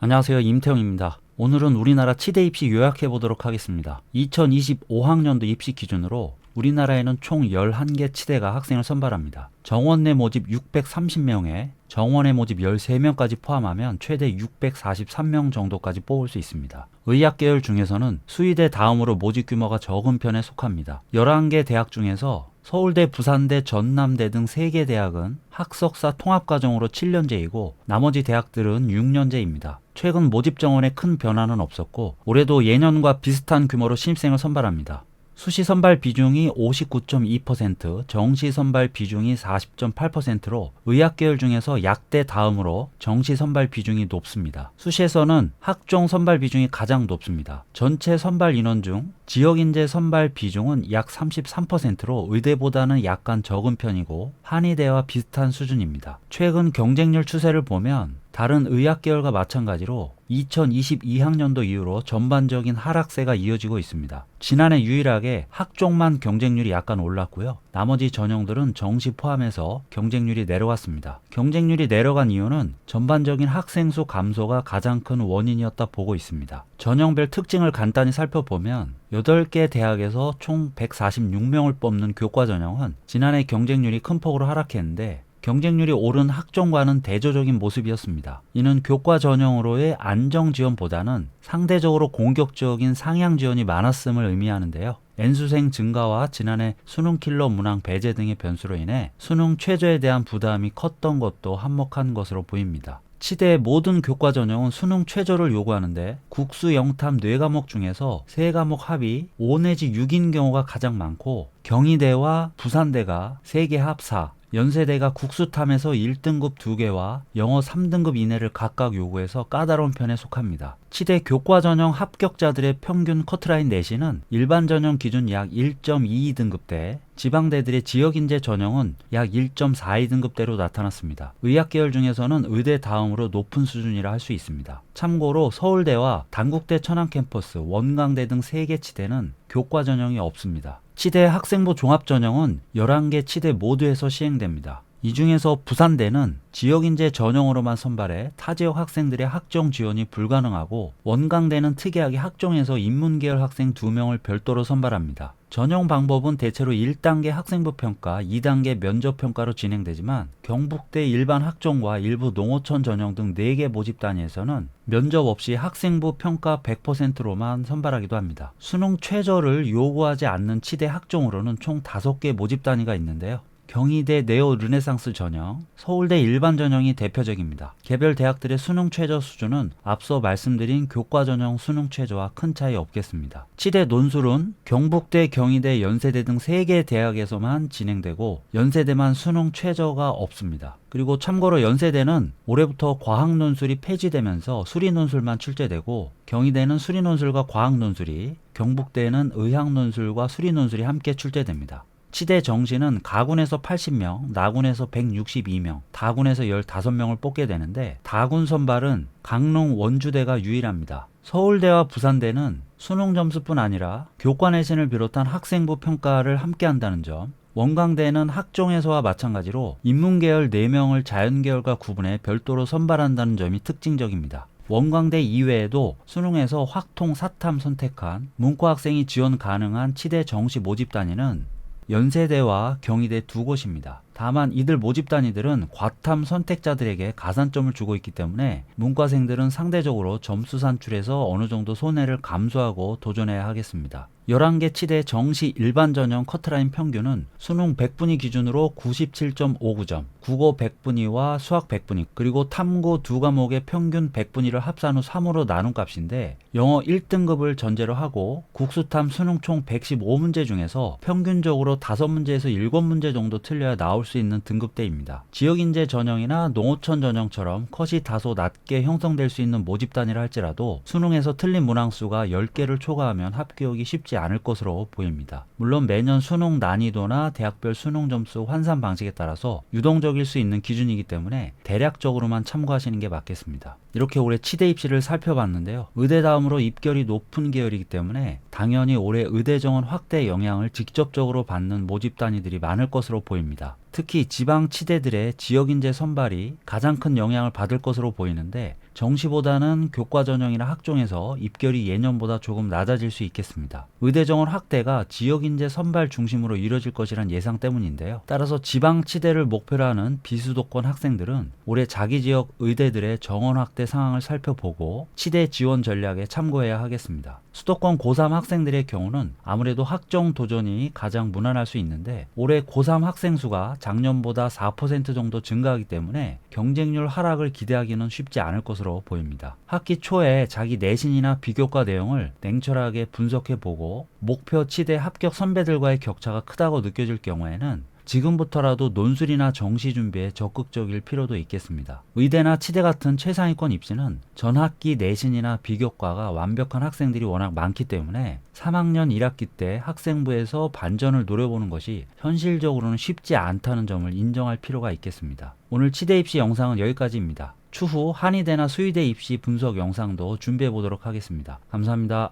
안녕하세요. 임태형입니다. 오늘은 우리나라 치대 입시 요약해 보도록 하겠습니다. 2025학년도 입시 기준으로 우리나라에는 총 11개 치대가 학생을 선발합니다. 정원 내 모집 630명에 정원외 모집 13명까지 포함하면 최대 643명 정도까지 뽑을 수 있습니다. 의학계열 중에서는 수의대 다음으로 모집 규모가 적은 편에 속합니다. 11개 대학 중에서 서울대, 부산대, 전남대 등 3개 대학은 학석사 통합과정으로 7년제이고 나머지 대학들은 6년제입니다. 최근 모집 정원에 큰 변화는 없었고 올해도 예년과 비슷한 규모로 신입생을 선발합니다. 수시 선발 비중이 59.2%, 정시 선발 비중이 40.8%로 의학계열 중에서 약대 다음으로 정시 선발 비중이 높습니다. 수시에서는 학종 선발 비중이 가장 높습니다. 전체 선발 인원 중 지역인재 선발 비중은 약 33%로 의대보다는 약간 적은 편이고 한의대와 비슷한 수준입니다. 최근 경쟁률 추세를 보면 다른 의학계열과 마찬가지로 2022학년도 이후로 전반적인 하락세가 이어지고 있습니다. 지난해 유일하게 학종만 경쟁률이 약간 올랐고요. 나머지 전형들은 정시 포함해서 경쟁률이 내려갔습니다. 경쟁률이 내려간 이유는 전반적인 학생 수 감소가 가장 큰 원인이었다 보고 있습니다. 전형별 특징을 간단히 살펴보면 8개 대학에서 총 146명을 뽑는 교과 전형은 지난해 경쟁률이 큰 폭으로 하락했는데 경쟁률이 오른 학종과는 대조적인 모습이었습니다. 이는 교과 전형으로의 안정 지원보다는 상대적으로 공격적인 상향 지원이 많았음을 의미하는데요. N수생 증가와 지난해 수능 킬러 문항 배제 등의 변수로 인해 수능 최저에 대한 부담이 컸던 것도 한몫한 것으로 보입니다. 치대의 모든 교과 전형은 수능 최저를 요구하는데 국수, 영탐, 뇌과목 중에서 3과목 합이 5 내지 6인 경우가 가장 많고 경희대와 부산대가 3개 합 4, 연세대가 국수탐에서 1등급 2개와 영어 3등급 이내를 각각 요구해서 까다로운 편에 속합니다. 치대 교과 전형 합격자들의 평균 커트라인 내신은 일반 전형 기준 약 1.22등급대, 지방대들의 지역인재 전형은 약 1.42등급대로 나타났습니다. 의학계열 중에서는 의대 다음으로 높은 수준이라 할 수 있습니다. 참고로 서울대와 단국대 천안캠퍼스, 원광대 등 3개 치대는 교과 전형이 없습니다. 치대 학생부 종합전형은 11개 치대 모두에서 시행됩니다. 이 중에서 부산대는 지역인재 전형으로만 선발해 타 지역 학생들의 학종 지원이 불가능하고 원광대는 특이하게 학종에서 인문계열 학생 2명을 별도로 선발합니다. 전형 방법은 대체로 1단계 학생부 평가, 2단계 면접 평가로 진행되지만 경북대 일반 학종과 일부 농어촌 전형 등 4개 모집 단위에서는 면접 없이 학생부 평가 100%로만 선발하기도 합니다. 수능 최저를 요구하지 않는 치대 학종으로는 총 5개 모집 단위가 있는데요. 경희대 네오 르네상스 전형, 서울대 일반 전형이 대표적입니다. 개별 대학들의 수능 최저 수준은 앞서 말씀드린 교과 전형 수능 최저와 큰 차이 없겠습니다. 치대 논술은 경북대, 경희대, 연세대 등 3개 대학에서만 진행되고 연세대만 수능 최저가 없습니다. 그리고 참고로 연세대는 올해부터 과학 논술이 폐지되면서 수리 논술만 출제되고 경희대는 수리 논술과 과학 논술이, 경북대는 의학 논술과 수리 논술이 함께 출제됩니다. 치대 정시는 가군에서 80명, 나군에서 162명, 다군에서 15명을 뽑게 되는데 다군 선발은 강릉 원주대가 유일합니다. 서울대와 부산대는 수능 점수뿐 아니라 교과 내신을 비롯한 학생부 평가를 함께 한다는 점, 원광대는 학종에서와 마찬가지로 인문계열 4명을 자연계열과 구분해 별도로 선발한다는 점이 특징적입니다. 원광대 이외에도 수능에서 확통, 사탐 선택한 문과 학생이 지원 가능한 치대 정시 모집 단위는 연세대와 경희대 2곳입니다. 다만 이들 모집 단위들은 과탐 선택자들에게 가산점을 주고 있기 때문에 문과생들은 상대적으로 점수 산출에서 어느 정도 손해를 감수하고 도전해야 하겠습니다. 11개 치대 정시 일반 전형 커트라인 평균은 수능 100분위 기준으로 97.59점, 국어 100분위와 수학 100분위, 그리고 탐구 2과목의 평균 100분위를 합산 후 3으로 나눈 값인데 영어 1등급을 전제로 하고 국수탐 수능 총 115문제 중에서 평균적으로 5문제에서 7문제 정도 틀려야 나올 수 있는 등급대입니다. 지역인재 전형이나 농어촌 전형처럼 컷이 다소 낮게 형성될 수 있는 모집 단위라 할지라도 수능에서 틀린 문항수가 10개를 초과하면 합격이 쉽지 않을 것으로 보입니다. 물론 매년 수능 난이도나 대학별 수능 점수 환산 방식에 따라서 유동적일 수 있는 기준이기 때문에 대략적으로만 참고하시는 게 맞겠습니다. 이렇게 올해 치대 입시를 살펴봤는데요. 의대 다음으로 입결이 높은 계열이기 때문에 당연히 올해 의대 정원 확대 영향을 직접적으로 받는 모집 단위들이 많을 것으로 보입니다. 특히 지방 치대들의 지역인재 선발이 가장 큰 영향을 받을 것으로 보이는데 정시보다는 교과 전형이나 학종에서 입결이 예년보다 조금 낮아질 수 있겠습니다. 의대 정원 확대가 지역 인재 선발 중심으로 이뤄질 것이란 예상 때문인데요. 따라서 지방 치대를 목표로 하는 비수도권 학생들은 올해 자기 지역 의대들의 정원 확대 상황을 살펴보고 치대 지원 전략에 참고해야 하겠습니다. 수도권 고3 학생들의 경우는 아무래도 학종 도전이 가장 무난할 수 있는데 올해 고3 학생 수가 작년보다 4% 정도 증가하기 때문에 경쟁률 하락을 기대하기는 쉽지 않을 것으로 보입니다. 학기 초에 자기 내신이나 비교과 내용을 냉철하게 분석해보고 목표 치대 합격 선배들과의 격차가 크다고 느껴질 경우에는 지금부터라도 논술이나 정시 준비에 적극적일 필요도 있겠습니다. 의대나 치대 같은 최상위권 입시는 전학기 내신이나 비교과가 완벽한 학생들이 워낙 많기 때문에 3학년 1학기 때 학생부에서 반전을 노려보는 것이 현실적으로는 쉽지 않다는 점을 인정할 필요가 있겠습니다. 오늘 치대 입시 영상은 여기까지입니다. 추후 한의대나 수의대 입시 분석 영상도 준비해 보도록 하겠습니다. 감사합니다.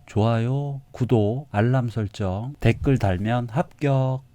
좋아요, 구독, 알람 설정, 댓글 달면 합격.